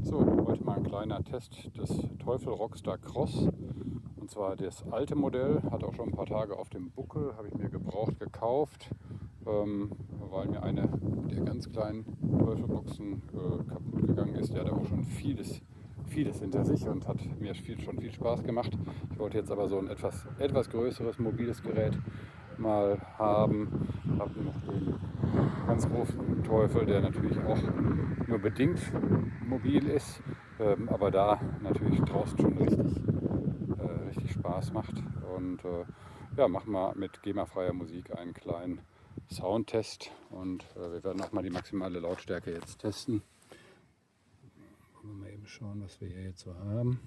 So, heute mal ein kleiner Test des Teufel Rockstar Cross. Und zwar das alte Modell, hat auch schon ein paar Tage auf dem Buckel, habe ich mir gebraucht gekauft, weil mir eine der ganz kleinen Teufelboxen kaputt gegangen ist. Der hatte auch schon vieles hinter sich und hat mir schon viel Spaß gemacht. Ich wollte jetzt aber so ein etwas größeres mobiles Gerät mal haben. Habe noch den ganz großen Teufel, der natürlich auch nur bedingt mobil ist, aber da natürlich draußen schon richtig Spaß macht. Und ja, machen wir mit GEMA-freier Musik einen kleinen Soundtest und wir werden auch mal die maximale Lautstärke jetzt testen. Wollen wir mal eben schauen, was wir hier jetzt so haben.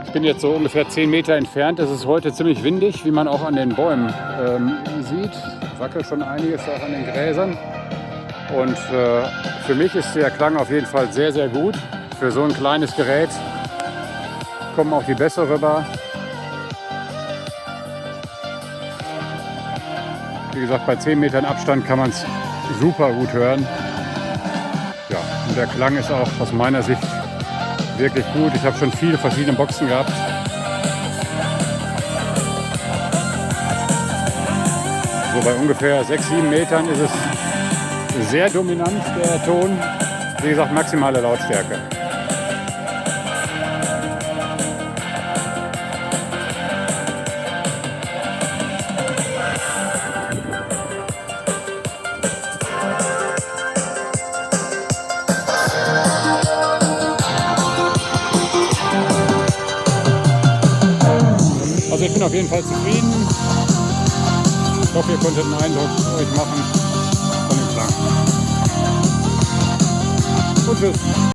Ich bin jetzt so ungefähr 10 Meter entfernt. Es ist heute ziemlich windig, wie man auch an den Bäumen sieht. Wackelt schon einiges auch an den Gräsern. Und für mich ist der Klang auf jeden Fall sehr, sehr gut. Für so ein kleines Gerät kommen auch die Bässe rüber. Wie gesagt, bei 10 Metern Abstand kann man es super gut hören. Ja, und der Klang ist auch aus meiner Sicht wirklich gut. Ich habe schon viele verschiedene Boxen gehabt. So bei ungefähr 6-7 Metern ist es sehr dominant, der Ton. Wie gesagt, maximale Lautstärke. Also ich bin auf jeden Fall zufrieden. Ich hoffe, ihr konntet einen Eindruck euch machen von dem Klang. Und tschüss.